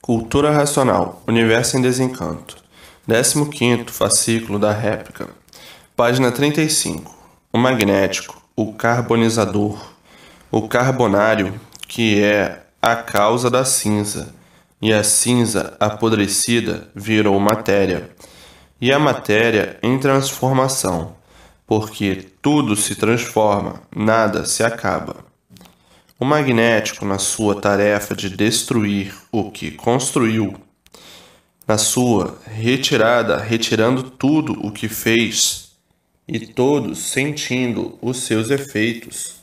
Cultura Racional, Universo em Desencanto. 15º fascículo da réplica. Página 35. O magnético, o carbonizador, o carbonário, que é a causa da cinza, e a cinza apodrecida virou matéria, e a matéria em transformação, porque tudo se transforma, nada se acaba. O magnético, na sua tarefa de destruir o que construiu, na sua retirada, retirando tudo o que fez, e todos sentindo os seus efeitos,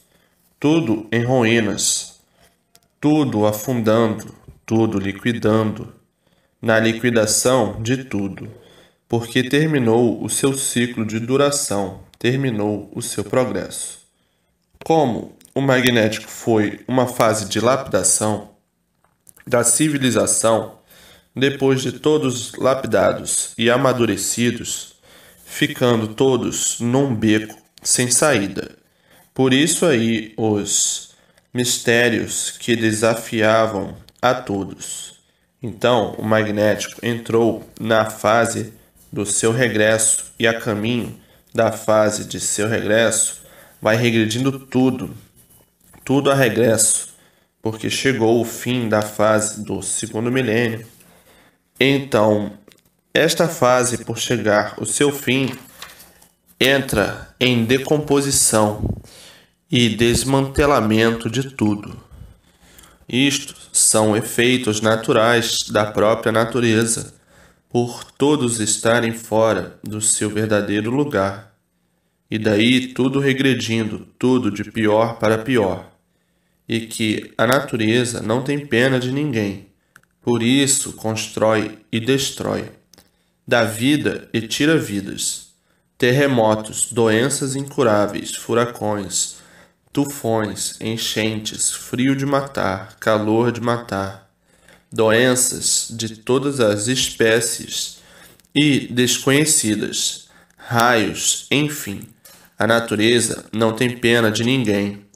tudo em ruínas, tudo afundando, tudo liquidando, na liquidação de tudo, porque terminou o seu ciclo de duração, terminou o seu progresso. Como o magnético foi uma fase de lapidação da civilização, depois de todos lapidados e amadurecidos, ficando todos num beco sem saída. Por isso aí os mistérios que desafiavam a todos. Então o magnético entrou na fase do seu regresso e a caminho da fase de seu regresso vai regredindo tudo a regresso, porque chegou o fim da fase do segundo milênio. Então, esta fase, por chegar ao seu fim, entra em decomposição e desmantelamento de tudo. Isto são efeitos naturais da própria natureza, por todos estarem fora do seu verdadeiro lugar. E daí tudo regredindo, tudo de pior para pior. E que a natureza não tem pena de ninguém, por isso constrói e destrói, dá vida e tira vidas, terremotos, doenças incuráveis, furacões, tufões, enchentes, frio de matar, calor de matar, doenças de todas as espécies e desconhecidas, raios, enfim, a natureza não tem pena de ninguém.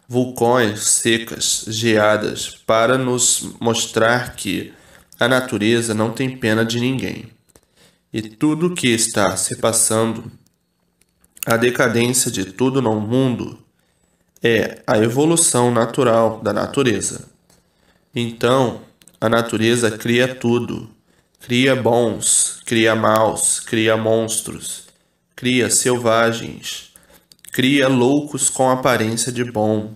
Vulcões, secas, geadas, para nos mostrar que a natureza não tem pena de ninguém. E tudo que está se passando, a decadência de tudo no mundo, é a evolução natural da natureza. Então, a natureza cria tudo. Cria bons, cria maus, cria monstros, cria selvagens, cria loucos com aparência de bom,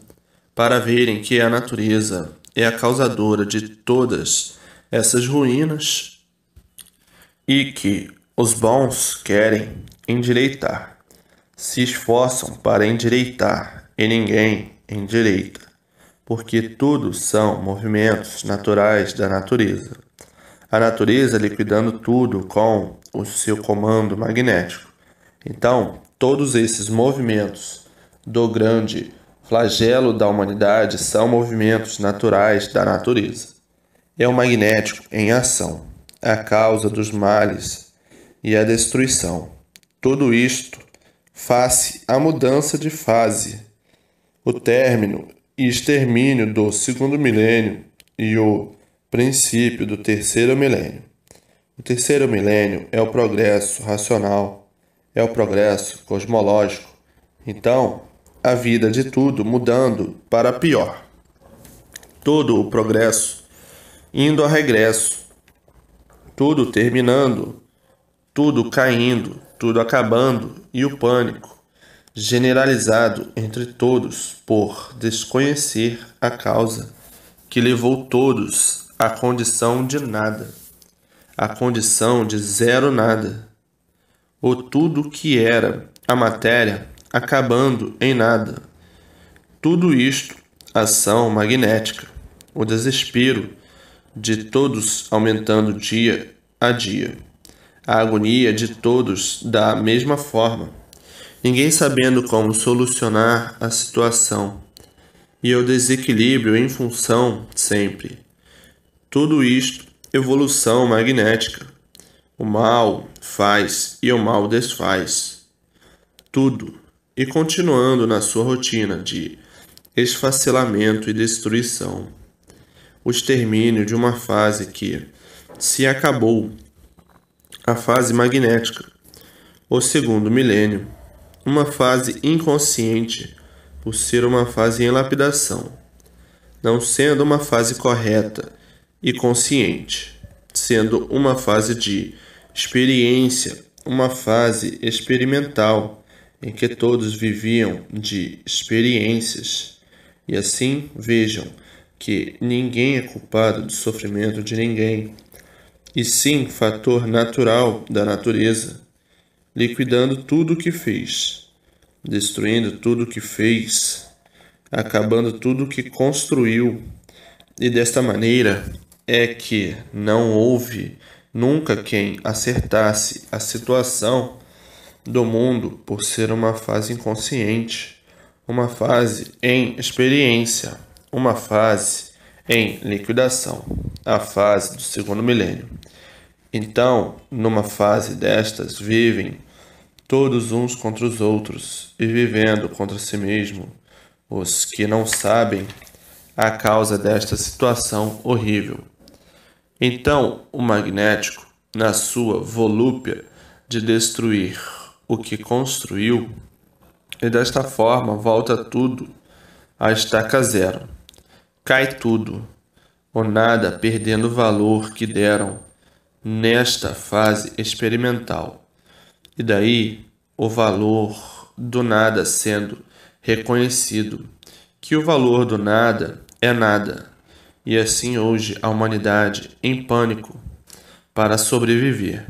para verem que a natureza é a causadora de todas essas ruínas e que os bons querem endireitar, se esforçam para endireitar e ninguém endireita, porque tudo são movimentos naturais da natureza. A natureza liquidando tudo com o seu comando magnético. Então, todos esses movimentos do grande flagelo da humanidade são movimentos naturais da natureza. É o magnético em ação, a causa dos males e a destruição. Tudo isto face à mudança de fase, o término e extermínio do segundo milênio e o princípio do terceiro milênio. O terceiro milênio é o progresso racional, é o progresso cosmológico. Então, a vida de tudo mudando para pior. Todo o progresso indo a regresso, tudo terminando, tudo caindo, tudo acabando e o pânico generalizado entre todos por desconhecer a causa que levou todos à condição de nada, à condição de zero nada. O tudo que era a matéria acabando em nada. Tudo isto, ação magnética, o desespero de todos aumentando dia a dia, a agonia de todos da mesma forma, ninguém sabendo como solucionar a situação, e o desequilíbrio em função sempre. Tudo isto, evolução magnética. O mal faz e o mal desfaz. Tudo, e continuando na sua rotina de esfacelamento e destruição. o extermínio de uma fase que se acabou, a fase magnética, o segundo milênio, uma fase inconsciente, por ser uma fase em lapidação, não sendo uma fase correta e consciente, sendo uma fase de experiência, uma fase experimental, em que todos viviam de experiências. E assim vejam que ninguém é culpado do sofrimento de ninguém, e sim fator natural da natureza, liquidando tudo o que fez, destruindo tudo o que fez, acabando tudo o que construiu. E desta maneira é que não houve nunca quem acertasse a situação do mundo por ser uma fase inconsciente, uma fase em experiência, uma fase em liquidação, a fase do segundo milênio. Então, numa fase destas, vivem todos uns contra os outros e vivendo contra si mesmo, os que não sabem a causa desta situação horrível. Então, o magnético, na sua volúpia de destruir o que construiu, e desta forma volta tudo à estaca zero. Cai tudo, o nada perdendo o valor que deram nesta fase experimental. E daí o valor do nada sendo reconhecido, que o valor do nada é nada. E assim hoje a humanidade em pânico para sobreviver,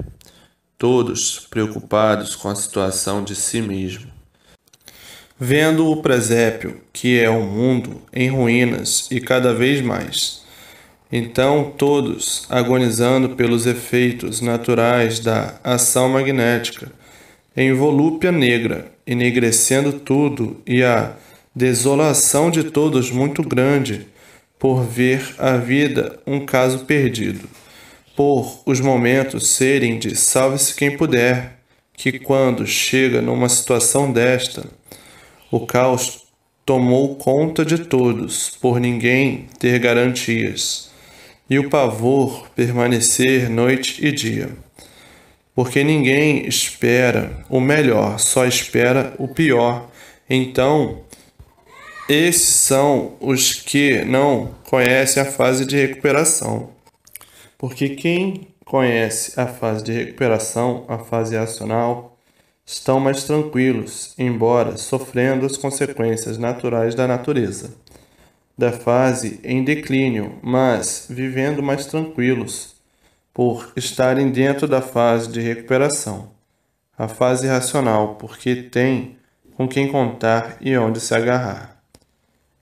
todos preocupados com a situação de si mesmo. Vendo o presépio, que é o mundo em ruínas e cada vez mais. Então todos agonizando pelos efeitos naturais da ação magnética, em volúpia negra, enegrecendo tudo e a desolação de todos muito grande, por ver a vida um caso perdido, por os momentos serem de salve-se quem puder, que quando chega numa situação desta, o caos tomou conta de todos, por ninguém ter garantias, e o pavor permanecer noite e dia. Porque ninguém espera o melhor, só espera o pior. Então, esses são os que não conhecem a fase de recuperação. Porque quem conhece a fase de recuperação, a fase racional, estão mais tranquilos, embora sofrendo as consequências naturais da natureza, da fase em declínio, mas vivendo mais tranquilos, por estarem dentro da fase de recuperação, a fase racional, porque tem com quem contar e onde se agarrar.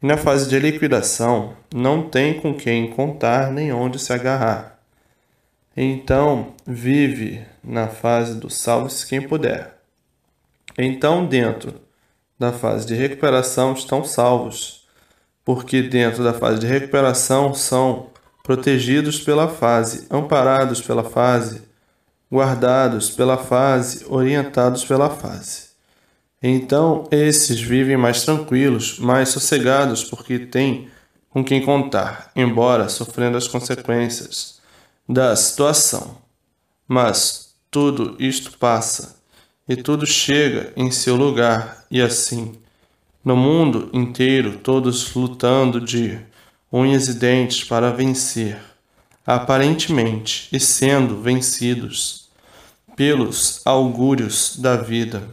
E na fase de liquidação, não tem com quem contar nem onde se agarrar. Então, vive na fase do salve-se quem puder. Então, dentro da fase de recuperação estão salvos, porque dentro da fase de recuperação são protegidos pela fase, amparados pela fase, guardados pela fase, orientados pela fase. Então, esses vivem mais tranquilos, mais sossegados, porque têm com quem contar, embora sofrendo as consequências da situação. Mas tudo isto passa, e tudo chega em seu lugar, e assim, no mundo inteiro, todos lutando de unhas e dentes para vencer, aparentemente, e sendo vencidos pelos augúrios da vida,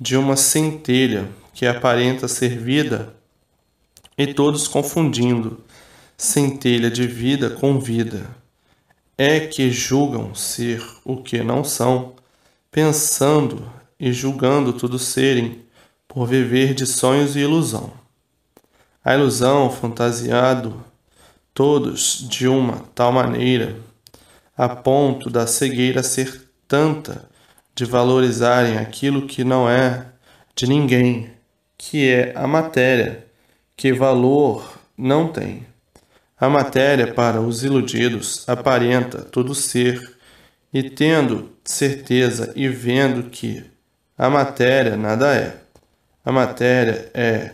de uma centelha que aparenta ser vida, e todos confundindo centelha de vida com vida, é que julgam ser o que não são, pensando e julgando tudo serem, por viver de sonhos e ilusão. A ilusão fantasiado todos de uma tal maneira, a ponto da cegueira ser tanta de valorizarem aquilo que não é de ninguém, que é a matéria, que valor não tem. A matéria, para os iludidos, aparenta tudo ser, e tendo certeza e vendo que a matéria nada é. A matéria é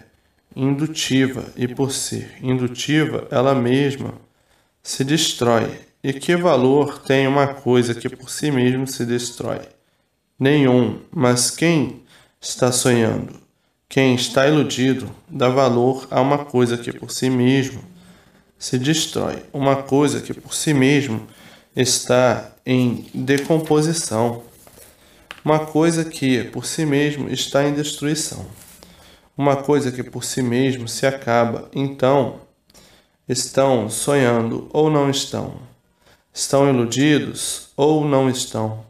indutiva, e por ser indutiva, ela mesma se destrói. E que valor tem uma coisa que por si mesmo se destrói? Nenhum, mas quem está sonhando, quem está iludido, dá valor a uma coisa que por si mesmo se destrói, uma coisa que por si mesmo está em decomposição, uma coisa que por si mesmo está em destruição, uma coisa que por si mesmo se acaba. Então, estão sonhando ou não estão? Estão iludidos ou não estão?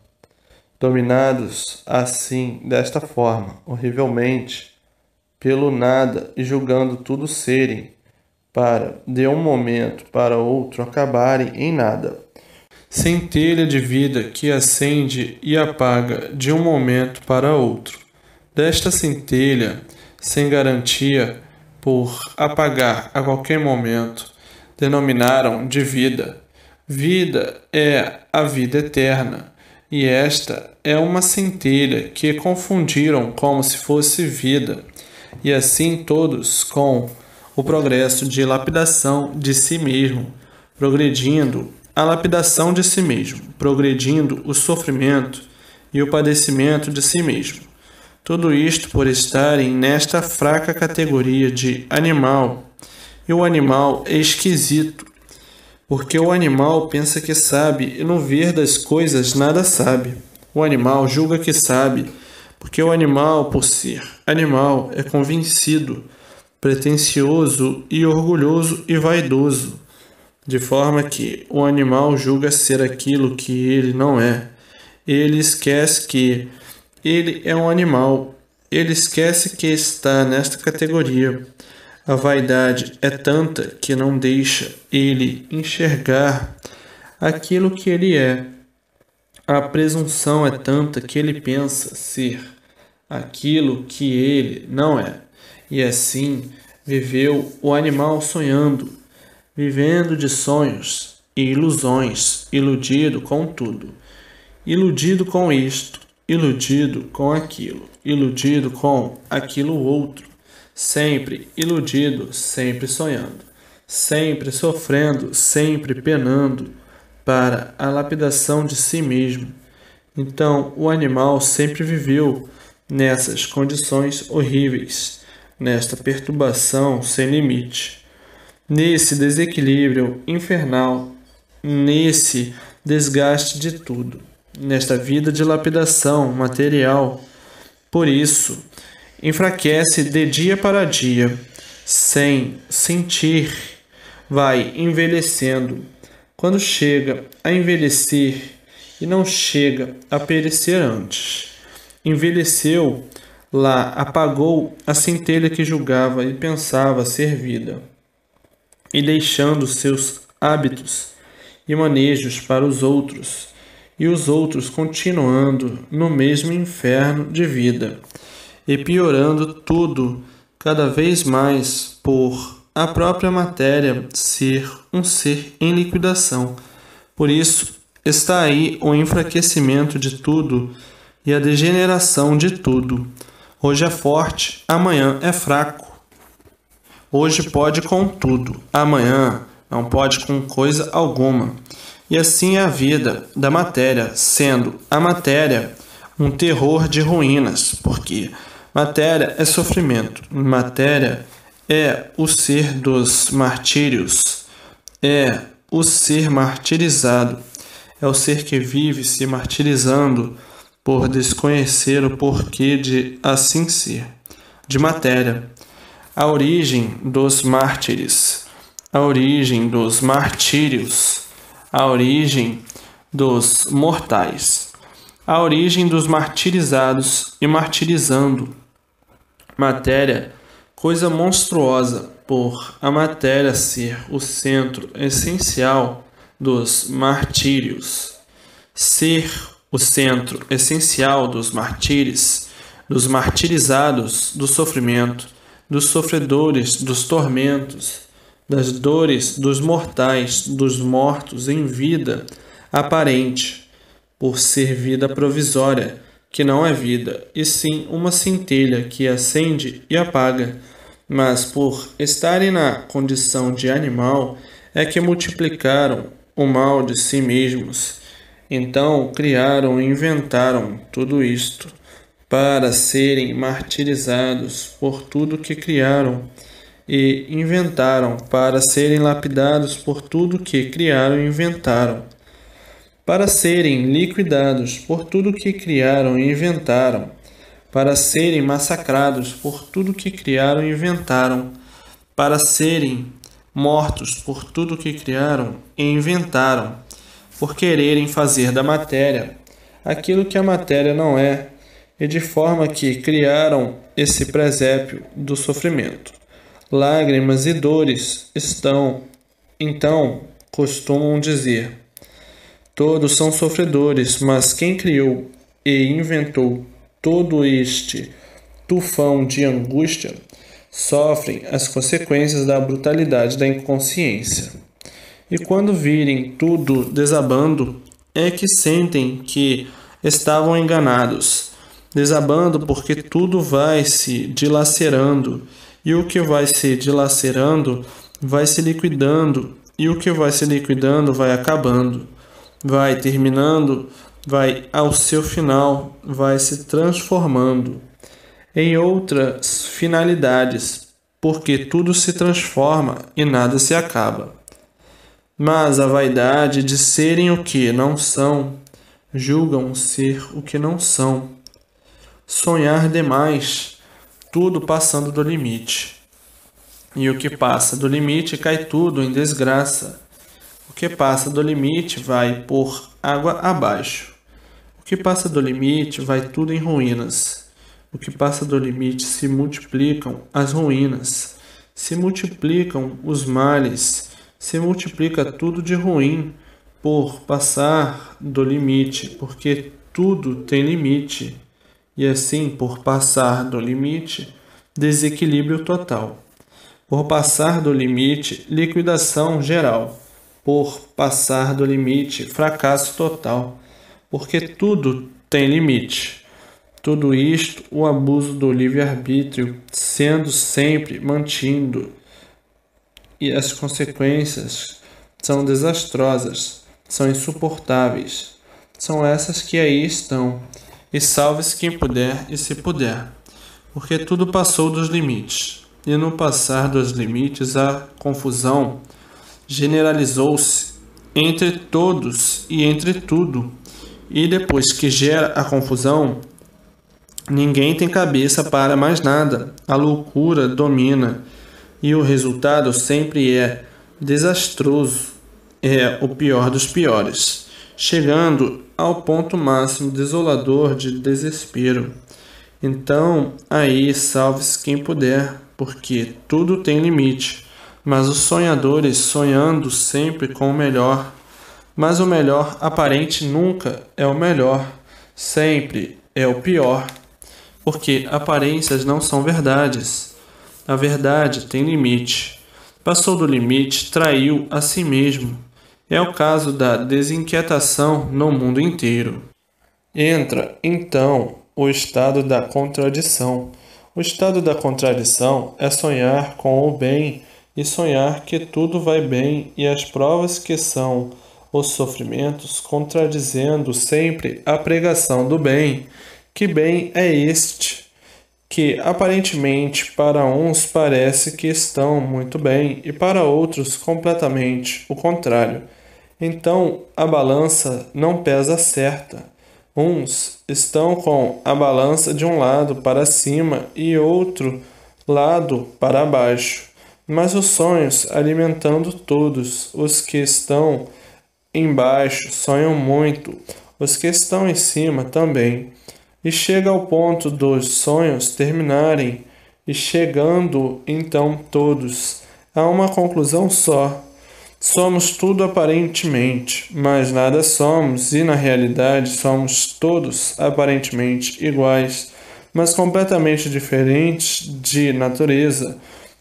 Dominados assim, desta forma, horrivelmente, pelo nada e julgando tudo serem, para, de um momento para outro, acabarem em nada. Centelha de vida que acende e apaga de um momento para outro. Desta centelha, sem garantia, por apagar a qualquer momento, denominaram de vida. Vida é a vida eterna, e esta é uma centelha que confundiram como se fosse vida, e assim todos com o progresso de lapidação de si mesmo, progredindo a lapidação de si mesmo, progredindo o sofrimento e o padecimento de si mesmo. Tudo isto por estarem nesta fraca categoria de animal. E o animal é esquisito, porque o animal pensa que sabe e no ver das coisas nada sabe. O animal julga que sabe, porque o animal, por ser animal, é convencido, pretensioso e orgulhoso e vaidoso, de forma que o animal julga ser aquilo que ele não é. Ele esquece que ele é um animal, ele esquece que está nesta categoria. A vaidade é tanta que não deixa ele enxergar aquilo que ele é. A presunção é tanta que ele pensa ser aquilo que ele não é. E assim viveu o animal sonhando, vivendo de sonhos e ilusões, iludido com tudo, iludido com isto, iludido com aquilo, iludido com aquilo outro, sempre iludido, sempre sonhando, sempre sofrendo, sempre penando para a lapidação de si mesmo. Então, o animal sempre viveu nessas condições horríveis, nesta perturbação sem limite, nesse desequilíbrio infernal, nesse desgaste de tudo, nesta vida de lapidação material. Por isso, enfraquece de dia para dia, sem sentir, vai envelhecendo. Quando chega a envelhecer e não chega a perecer antes, envelheceu lá, apagou a centelha que julgava e pensava ser vida, e deixando seus hábitos e manejos para os outros, e os outros continuando no mesmo inferno de vida, e piorando tudo cada vez mais por a própria matéria ser um ser em liquidação. Por isso está aí o enfraquecimento de tudo e a degeneração de tudo. Hoje é forte, amanhã é fraco. Hoje pode com tudo, amanhã não pode com coisa alguma. E assim é a vida da matéria, sendo a matéria um terror de ruínas, porque matéria é sofrimento, matéria é o ser dos martírios, é o ser martirizado, é o ser que vive se martirizando por desconhecer o porquê de assim ser, de matéria. A origem dos mártires, a origem dos martírios, a origem dos mortais, a origem dos martirizados e martirizando. Matéria, coisa monstruosa, por a matéria ser o centro essencial dos martírios, ser o centro essencial dos martírios, dos martirizados, do sofrimento, dos sofredores, dos tormentos, das dores dos mortais, dos mortos em vida aparente, por ser vida provisória, que não é vida, e sim uma centelha que acende e apaga, mas por estarem na condição de animal, é que multiplicaram o mal de si mesmos. Então criaram e inventaram tudo isto, para serem martirizados por tudo que criaram, e inventaram para serem lapidados por tudo que criaram e inventaram, para serem liquidados por tudo que criaram e inventaram, para serem massacrados por tudo que criaram e inventaram, para serem mortos por tudo que criaram e inventaram, por quererem fazer da matéria aquilo que a matéria não é, e de forma que criaram esse presépio do sofrimento. Lágrimas e dores então, costumam dizer: todos são sofredores, mas quem criou e inventou todo este tufão de angústia sofrem as consequências da brutalidade da inconsciência. E quando virem tudo desabando, é que sentem que estavam enganados. Desabando porque tudo vai se dilacerando, e o que vai se dilacerando vai se liquidando, e o que vai se liquidando vai acabando, vai terminando, vai ao seu final, vai se transformando em outras finalidades, porque tudo se transforma e nada se acaba. Mas a vaidade de serem o que não são, julgam ser o que não são. Sonhar demais, tudo passando do limite. E o que passa do limite cai tudo em desgraça. O que passa do limite vai por água abaixo. O que passa do limite vai tudo em ruínas. O que passa do limite se multiplicam as ruínas, se multiplicam os males, se multiplica tudo de ruim por passar do limite, porque tudo tem limite. E assim, por passar do limite, desequilíbrio total. Por passar do limite, liquidação geral. Por passar do limite, fracasso total. Porque tudo tem limite. Tudo isto, o abuso do livre-arbítrio, sendo sempre mantido. E as consequências são desastrosas, são insuportáveis. São essas que aí estão. E salve-se quem puder e se puder, porque tudo passou dos limites, e no passar dos limites a confusão generalizou-se entre todos e entre tudo, e depois que gera a confusão, ninguém tem cabeça para mais nada, a loucura domina, e o resultado sempre é desastroso, é o pior dos piores, chegando ao ponto máximo desolador de desespero. Então, aí salve-se quem puder, porque tudo tem limite, mas os sonhadores sonhando sempre com o melhor, mas o melhor aparente nunca é o melhor, sempre é o pior, porque aparências não são verdades. A verdade tem limite. Passou do limite, traiu a si mesmo. É o caso da desinquietação no mundo inteiro. Entra, então, o estado da contradição. O estado da contradição é sonhar com o bem e sonhar que tudo vai bem, e as provas que são os sofrimentos contradizendo sempre a pregação do bem. Que bem é este? Que aparentemente para uns parece que estão muito bem e para outros completamente o contrário. Então a balança não pesa certa. Uns estão com a balança de um lado para cima e outro lado para baixo, mas os sonhos alimentando todos. Os que estão embaixo sonham muito, os que estão em cima também. E chega ao ponto dos sonhos terminarem, e chegando então todos a uma conclusão só. Somos tudo aparentemente, mas nada somos, e na realidade somos todos aparentemente iguais, mas completamente diferentes de natureza.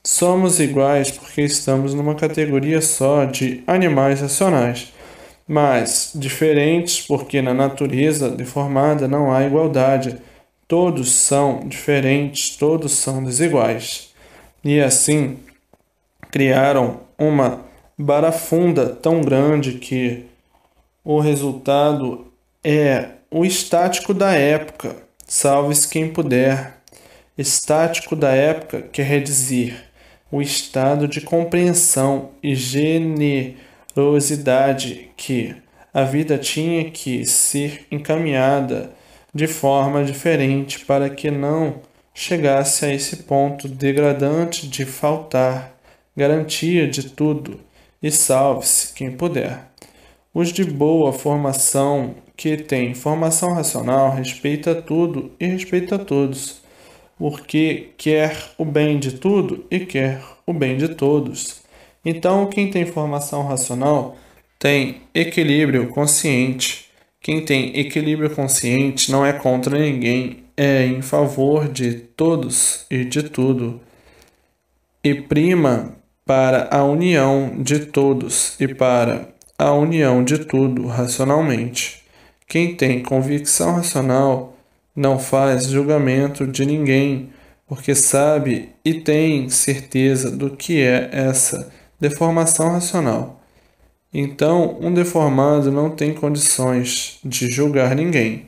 Somos iguais porque estamos numa categoria só de animais racionais, mas diferentes porque na natureza deformada não há igualdade. Todos são diferentes, todos são desiguais. E assim criaram uma barafunda tão grande que o resultado é o estático da época, salve-se quem puder. Estático da época quer dizer o estado de compreensão e generosidade que a vida tinha que ser encaminhada de forma diferente para que não chegasse a esse ponto degradante de faltar garantia de tudo, e salve-se quem puder. Os de boa formação, que têm formação racional, respeita tudo e respeita todos, porque quer o bem de tudo e quer o bem de todos. Então, quem tem formação racional tem equilíbrio consciente. Quem tem equilíbrio consciente não é contra ninguém, é em favor de todos e de tudo, e prima para a união de todos e para a união de tudo racionalmente. Quem tem convicção racional não faz julgamento de ninguém, porque sabe e tem certeza do que é essa deformação racional. Então, um deformado não tem condições de julgar ninguém,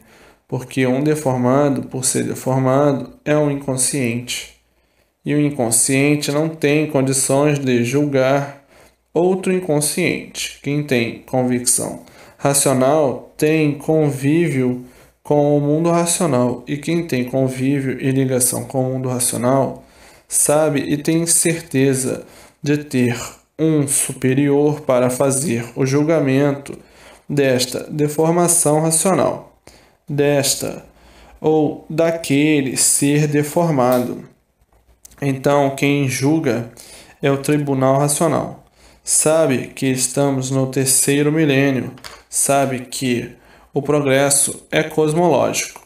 porque um deformado, por ser deformado, é um inconsciente. E o inconsciente não tem condições de julgar outro inconsciente. Quem tem convicção racional tem convívio com o mundo racional, e quem tem convívio e ligação com o mundo racional sabe e tem certeza de ter um superior para fazer o julgamento desta deformação racional, desta ou daquele ser deformado. Então, quem julga é o tribunal racional. Sabe que estamos no terceiro milênio, sabe que o progresso é cosmológico.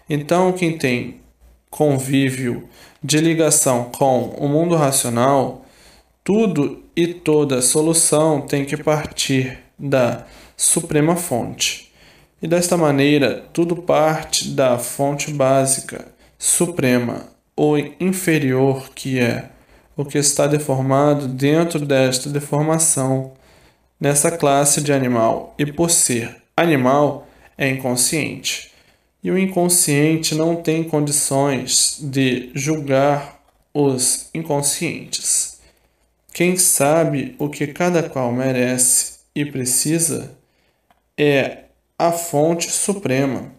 Então, quem tem convívio de ligação com o mundo racional, tudo e toda solução tem que partir da suprema fonte. E desta maneira, tudo parte da fonte básica, suprema, ou inferior, que é o que está deformado dentro desta deformação, nessa classe de animal, e por ser animal, é inconsciente. E o inconsciente não tem condições de julgar os inconscientes. Quem sabe o que cada qual merece e precisa é a fonte suprema.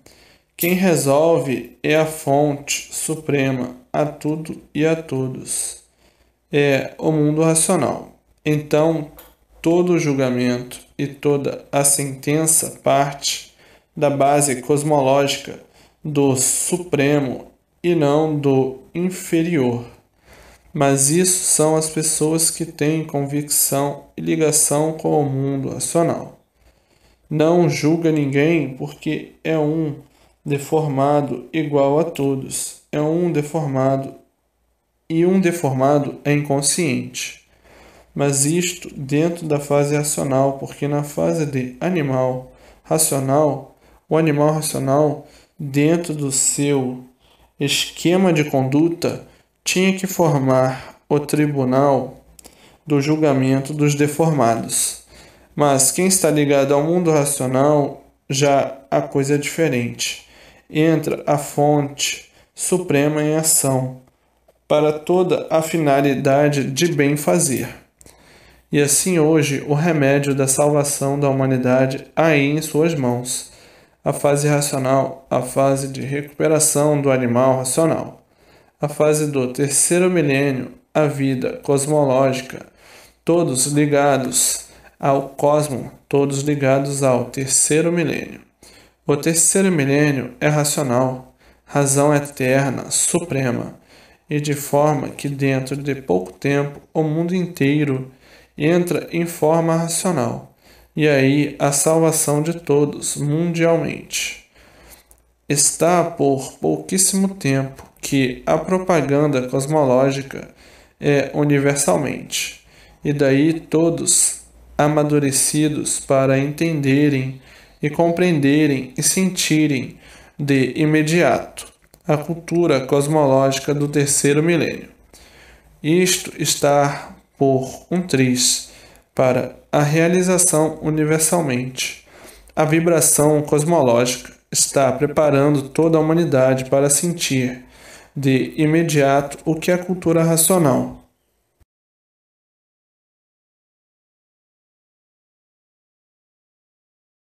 Quem resolve é a fonte suprema a tudo e a todos. É o mundo racional. Então, todo julgamento e toda a sentença parte da base cosmológica do supremo e não do inferior. Mas isso são as pessoas que têm convicção e ligação com o mundo racional. Não julga ninguém porque é um deformado igual a todos. É um deformado e um deformado é inconsciente. Mas isto dentro da fase racional, porque na fase de animal racional, o animal racional, dentro do seu esquema de conduta, tinha que formar o tribunal do julgamento dos deformados. Mas quem está ligado ao mundo racional, já a coisa é diferente. Entra a fonte suprema em ação para toda a finalidade de bem fazer. E assim hoje o remédio da salvação da humanidade aí em suas mãos. A fase racional, a fase de recuperação do animal racional. A fase do terceiro milênio, a vida cosmológica, todos ligados ao cosmo, todos ligados ao terceiro milênio. O terceiro milênio é racional, razão eterna, suprema, e de forma que dentro de pouco tempo o mundo inteiro entra em forma racional, e aí a salvação de todos mundialmente. Está por pouquíssimo tempo que a propaganda cosmológica é universalmente, e daí todos amadurecidos para entenderem e compreenderem e sentirem de imediato a cultura cosmológica do terceiro milênio. Isto está por um triz, para a realização universalmente. A vibração cosmológica está preparando toda a humanidade para sentir de imediato o que é a cultura racional.